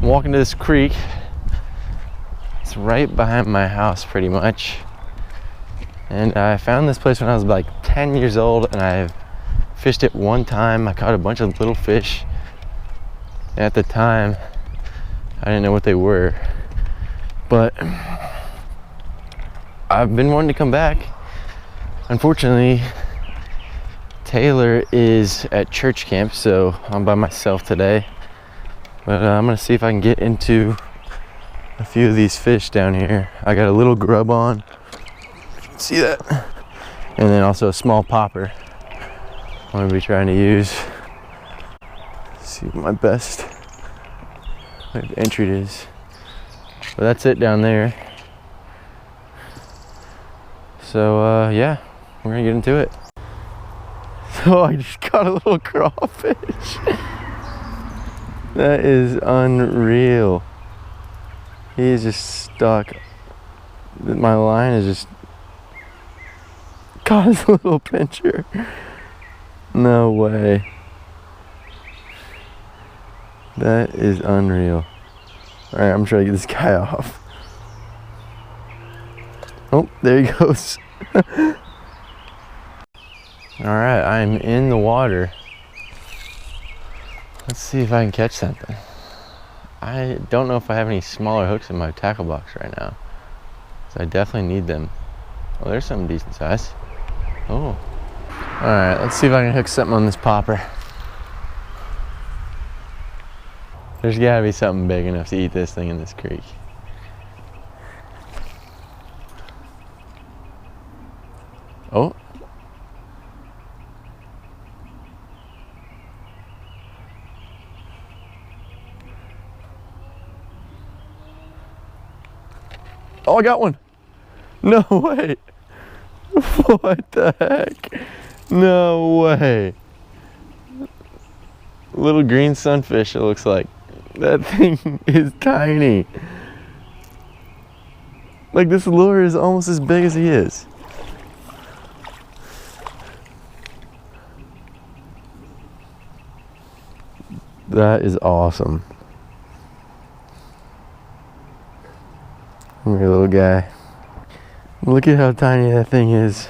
I'm walking to this creek. It's right behind my house pretty much. And I found this place when I was like 10 years old, and I've fished it one time. I caught a bunch of little fish. At the time, I didn't know what they were. But I've been wanting to come back. Unfortunately, Taylor is at church camp, so I'm by myself today. But I'm gonna see if I can get into a few of these fish down here. I got a little grub on. See that? And then also a small popper I'm gonna be trying to use. See what my best entry is. But that's it down there. So yeah, we're gonna get into it. So I just caught a little crawfish. That is unreal. He is just stuck. My line is just caught his little pincher. No way. That is unreal. Alright, I'm trying to get this guy off. Oh, there he goes. Alright, I'm in the water. Let's see if I can catch something. I don't know if I have any smaller hooks in my tackle box right now, so I definitely need them. Oh, there's something decent size. Oh. Alright, let's see if I can hook something on this popper. There's gotta be something big enough to eat this thing in this creek. Oh. Oh, I got one. No way. What the heck? No way. Little green sunfish, it looks like. That thing is tiny. Like, this lure is almost as big as he is. That is awesome. Come here, little guy. Look at how tiny that thing is.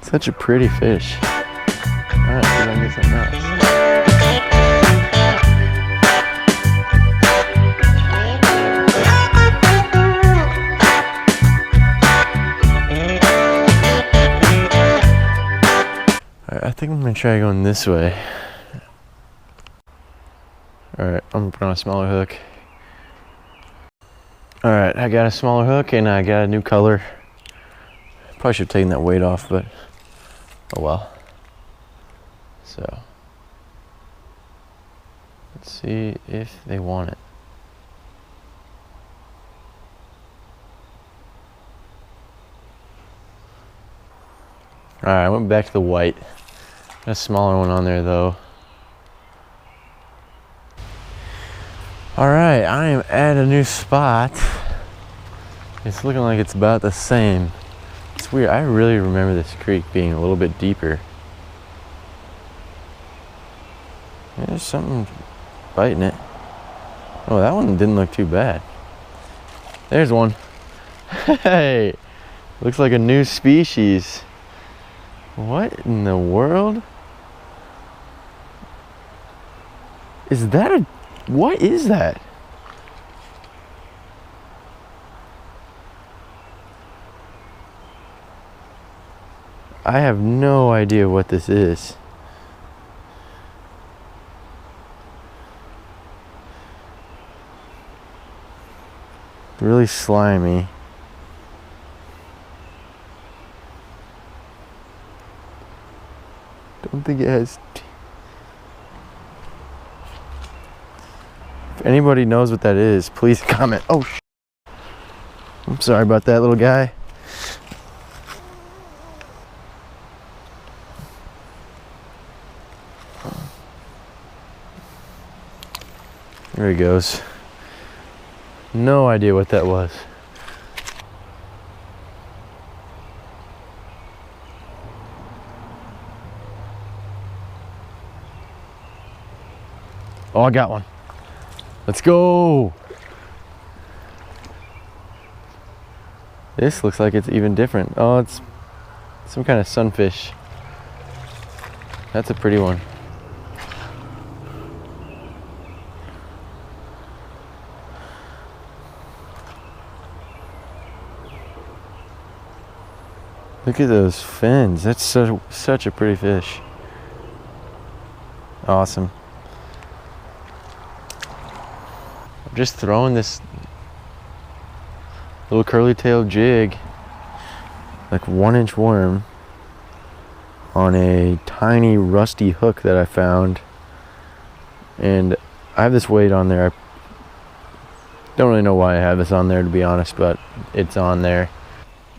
Such a pretty fish. Alright, see if I can get something else. Alright, I think I'm gonna try going this way. Alright, I'm gonna put on a smaller hook. Alright, I got a smaller hook and I got a new color. Probably should have taken that weight off, but oh well. So, let's see if they want it. Alright, I went back to the white. Got a smaller one on there though. Alright, I am at a new spot. It's looking like it's about the same. It's weird, I really remember this creek being a little bit deeper. There's something biting it. Oh, that one didn't look too bad. There's one. Hey, looks like a new species. What in the world? Is that a... What is that? I have no idea what this is. Really slimy. Don't think it has teeth. If anybody knows what that is, please comment. Oh, I'm sorry about that, little guy. There he goes. No idea what that was. Oh, I got one. Let's go. This looks like it's even different. Oh, it's some kind of sunfish. That's a pretty one. Look at those fins. That's such a pretty fish. Awesome. I'm just throwing this little curly-tailed jig, like 1-inch worm, on a tiny rusty hook that I found. And I have this weight on there. I don't really know why I have this on there, to be honest, but it's on there.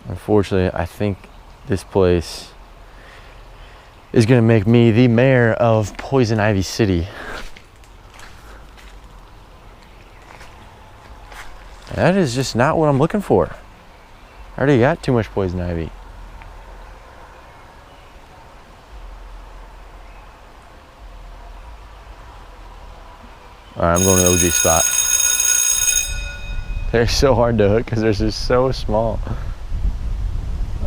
Unfortunately, I think this place is gonna make me the mayor of Poison Ivy City. That is just not what I'm looking for. I already got too much poison ivy. All right, I'm going to the OG spot. They're so hard to hook because they're just so small.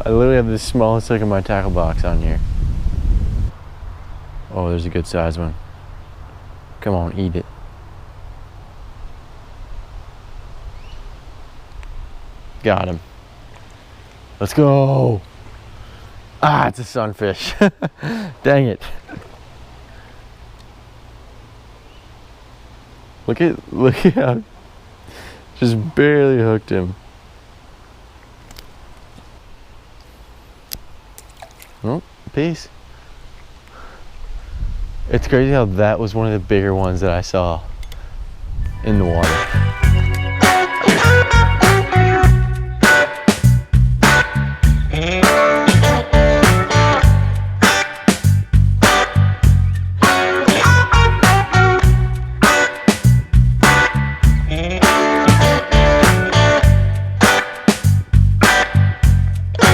I literally have the smallest hook in my tackle box on here. Oh, there's a good size one. Come on, eat it. Got him. Let's go. Ah, it's a sunfish. Dang it. Look at how just barely hooked him. Oh, peace. It's crazy how that was one of the bigger ones that I saw in the water.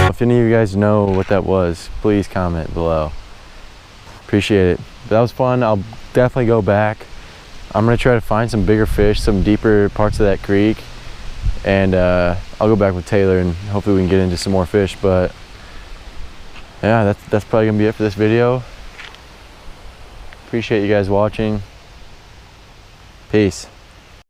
If any of you guys know what that was, please comment below. Appreciate it. But that was fun. I'll definitely go back. I'm gonna try to find some bigger fish, some deeper parts of that creek, and I'll go back with Taylor and hopefully we can get into some more fish. But yeah, that's probably gonna be it for this video. Appreciate you guys watching. Peace.